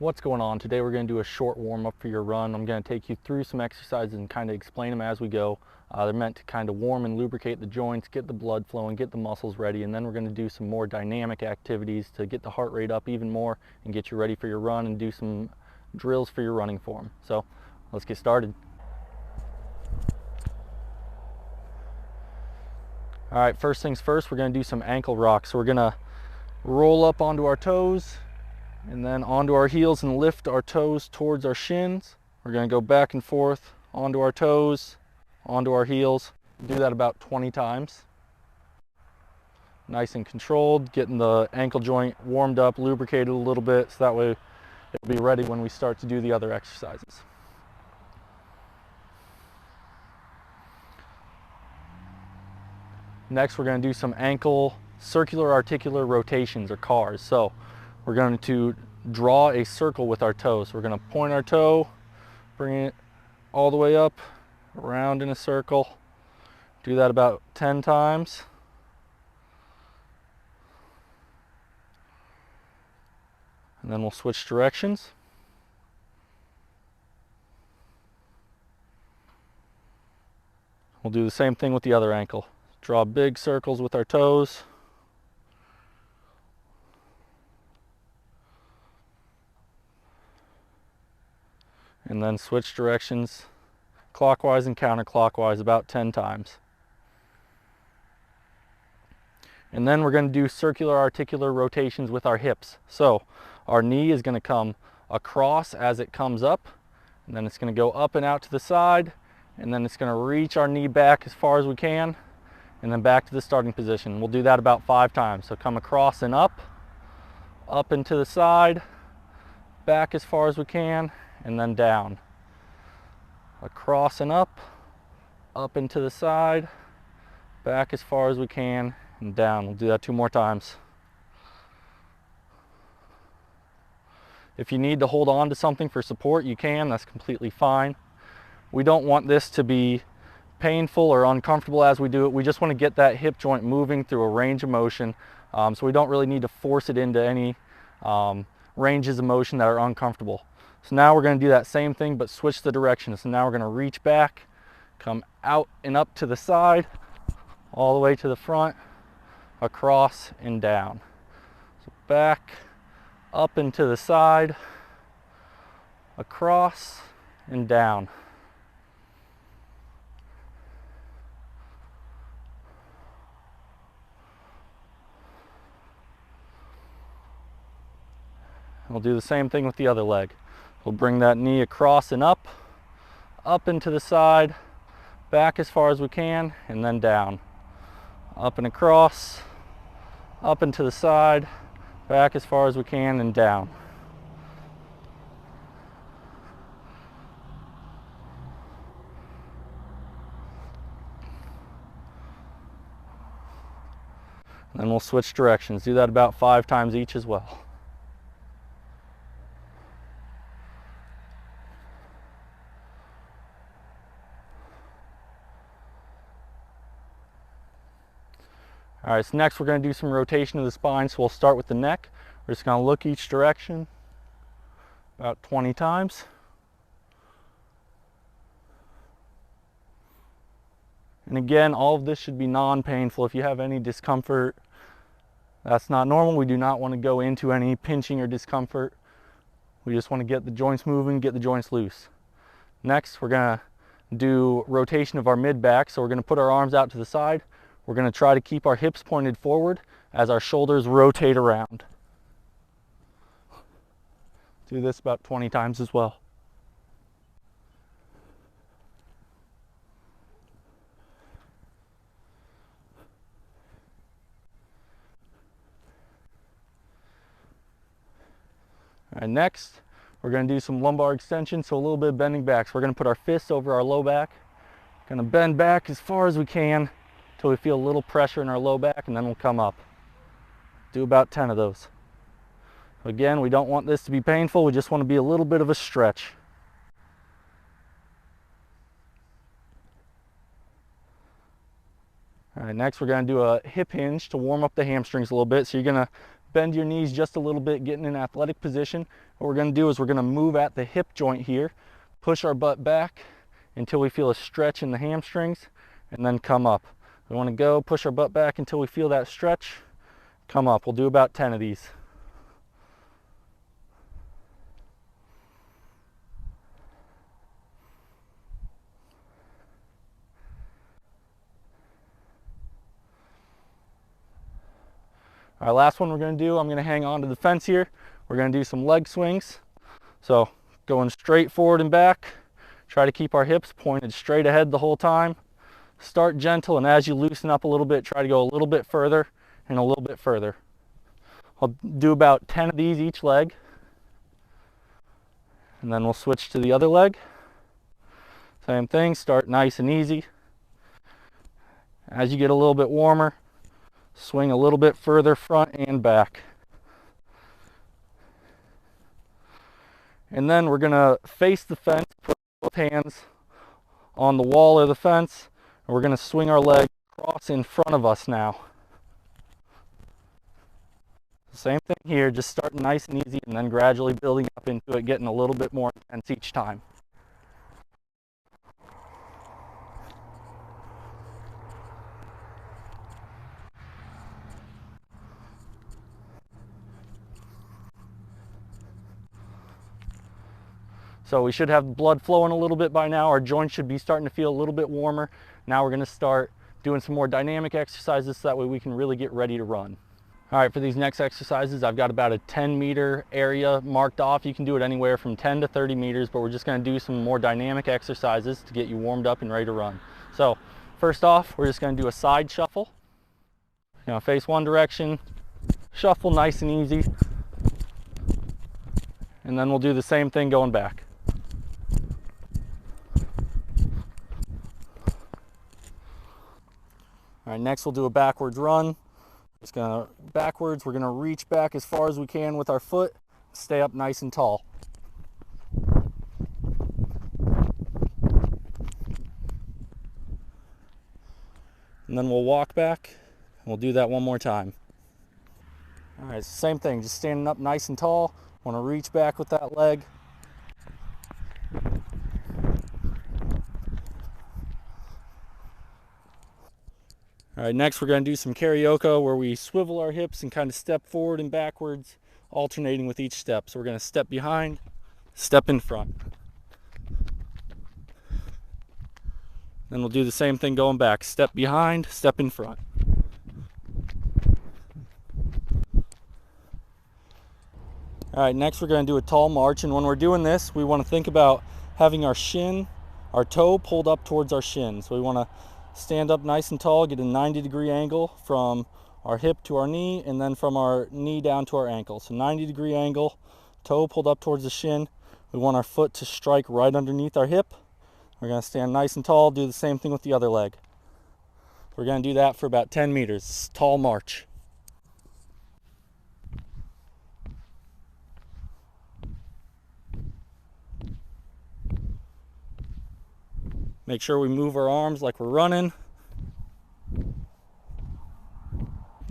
What's going on? Today we're going to do a short warm-up for your run. I'm going to take you through some exercises and kind of explain them as we go. They're meant to kind of warm and lubricate the joints, get the blood flowing, get the muscles ready, and then we're going to do some more dynamic activities to get the heart rate up even more and get you ready for your run and do some drills for your running form. So let's get started. All right, first things first, we're going to do some ankle rocks. So we're going to roll up onto our toes and then onto our heels and lift our toes towards our shins. We're going to go back and forth onto our toes, onto our heels. Do that about 20 times. Nice and controlled, getting the ankle joint warmed up, lubricated a little bit, so that way it'll be ready when we start to do the other exercises. Next, we're going to do some ankle circular articular rotations, or CARs. So we're going to draw a circle with our toes. So we're going to point our toe, bring it all the way up, around in a circle. Do that about 10 times. And then we'll switch directions. We'll do the same thing with the other ankle. Draw big circles with our toes. And then switch directions clockwise and counterclockwise about 10 times. And then we're going to do circular articular rotations with our hips. So our knee is going to come across as it comes up, and then it's going to go up and out to the side, and then it's going to reach our knee back as far as we can, and then back to the starting position. We'll do that about 5 times. So come across and up and to the side, back as far as we can, and then down. Across and up and to the side, back as far as we can, and down. We'll do that 2 more times. If you need to hold on to something for support, you can. That's completely fine. We don't want this to be painful or uncomfortable as we do it. We just want to get that hip joint moving through a range of motion, so we don't really need to force it into any ranges of motion that are uncomfortable. So now we're going to do that same thing, but switch the direction. So now we're going to reach back, come out and up to the side, all the way to the front, across and down. So back, up and to the side, across and down. We'll do the same thing with the other leg. We'll bring that knee across and up and to the side, back as far as we can, and then down. Up and across, up and to the side, back as far as we can, and down. And then we'll switch directions. Do that about 5 times each as well. All right, so next we're going to do some rotation of the spine. So we'll start with the neck. We're just going to look each direction about 20 times. And again, all of this should be non-painful. If you have any discomfort, that's not normal. We do not want to go into any pinching or discomfort. We just want to get the joints moving, get the joints loose. Next, we're going to do rotation of our mid-back. So we're going to put our arms out to the side. We're going to try to keep our hips pointed forward as our shoulders rotate around. Do this about 20 times as well. All right, next, we're going to do some lumbar extensions, so a little bit of bending back. So we're going to put our fists over our low back. Going to bend back as far as we can until we feel a little pressure in our low back, and then we'll come up. Do about 10 of those. Again, we don't want this to be painful. We just want to be a little bit of a stretch. All right, next we're going to do a hip hinge to warm up the hamstrings a little bit. So you're going to bend your knees just a little bit, get in an athletic position. What we're going to do is we're going to move at the hip joint here, push our butt back until we feel a stretch in the hamstrings, and then come up. We want to go push our butt back until we feel that stretch, come up. We'll do about 10 of these. All right, last one we're going to do, I'm going to hang on to the fence here. We're going to do some leg swings. So going straight forward and back, try to keep our hips pointed straight ahead the whole time. Start gentle, and as you loosen up a little bit, try to go a little bit further and a little bit further. I'll do about 10 of these each leg, and then we'll switch to the other leg. Same thing, start nice and easy. As you get a little bit warmer, swing a little bit further front and back. And then we're going to face the fence, put both hands on the wall of the fence, and we're going to swing our leg across in front of us now. Same thing here, just starting nice and easy and then gradually building up into it, getting a little bit more intense each time. So we should have blood flowing a little bit by now. Our joints should be starting to feel a little bit warmer. Now we're going to start doing some more dynamic exercises so that way we can really get ready to run. All right, for these next exercises, I've got about a 10-meter area marked off. You can do it anywhere from 10 to 30 meters, but we're just going to do some more dynamic exercises to get you warmed up and ready to run. So first off, we're just going to do a side shuffle. Face one direction, shuffle nice and easy, and then we'll do the same thing going back. All right, next we'll do a backwards run. Just gonna backwards, we're gonna reach back as far as we can with our foot, stay up nice and tall. And then we'll walk back, and we'll do that one more time. All right, same thing, just standing up nice and tall. Wanna reach back with that leg. All right, next we're going to do some karaoke where we swivel our hips and kind of step forward and backwards, alternating with each step. So we're going to step behind, step in front. Then we'll do the same thing going back. Step behind, step in front. All right, next we're going to do a tall march, and when we're doing this, we want to think about having our toe pulled up towards our shin. So we want to stand up nice and tall, get a 90-degree angle from our hip to our knee, and then from our knee down to our ankle. So 90-degree angle, toe pulled up towards the shin. We want our foot to strike right underneath our hip. We're going to stand nice and tall, do the same thing with the other leg. We're going to do that for about 10 meters, tall march. Make sure we move our arms like we're running.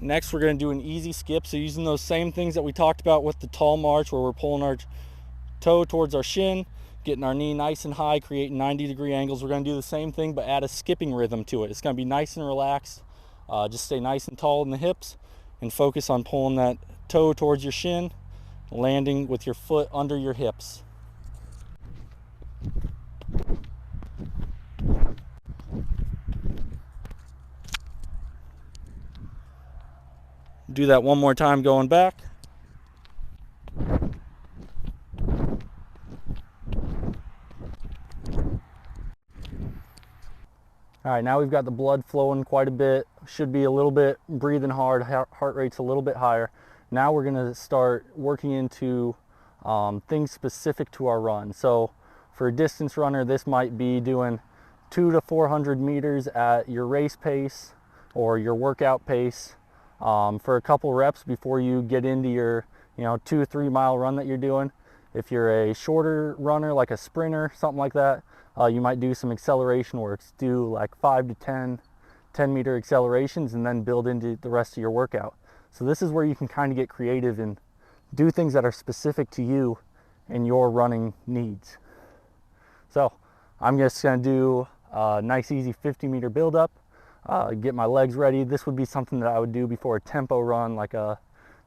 Next, we're going to do an easy skip. So using those same things that we talked about with the tall march, where we're pulling our toe towards our shin, getting our knee nice and high, creating 90-degree angles. We're going to do the same thing, but add a skipping rhythm to it. It's going to be nice and relaxed. Just stay nice and tall in the hips and focus on pulling that toe towards your shin, landing with your foot under your hips. Do that one more time going back. All right, now we've got the blood flowing quite a bit. Should be a little bit breathing hard, heart rate's a little bit higher. Now we're gonna start working into things specific to our run. So for a distance runner, this might be doing 200 to 400 meters at your race pace or your workout pace. For a couple reps before you get into your 2 or 3 mile run that you're doing. If you're a shorter runner like a sprinter, something like that, you might do some acceleration works, do like 5 to 10 meter accelerations, and then build into the rest of your workout. So this is where you can kind of get creative and do things that are specific to you and your running needs. So I'm just going to do a nice easy 50-meter build-up, get my legs ready. This would be something that I would do before a tempo run, like a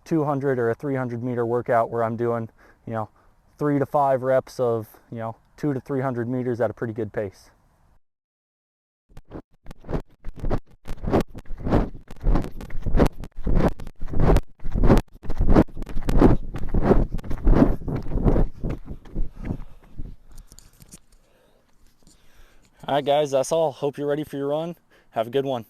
200 or a 300-meter workout, where I'm doing, 3 to 5 reps of 200 to 300 meters at a pretty good pace. All right, guys, that's all. Hope you're ready for your run. Have a good one.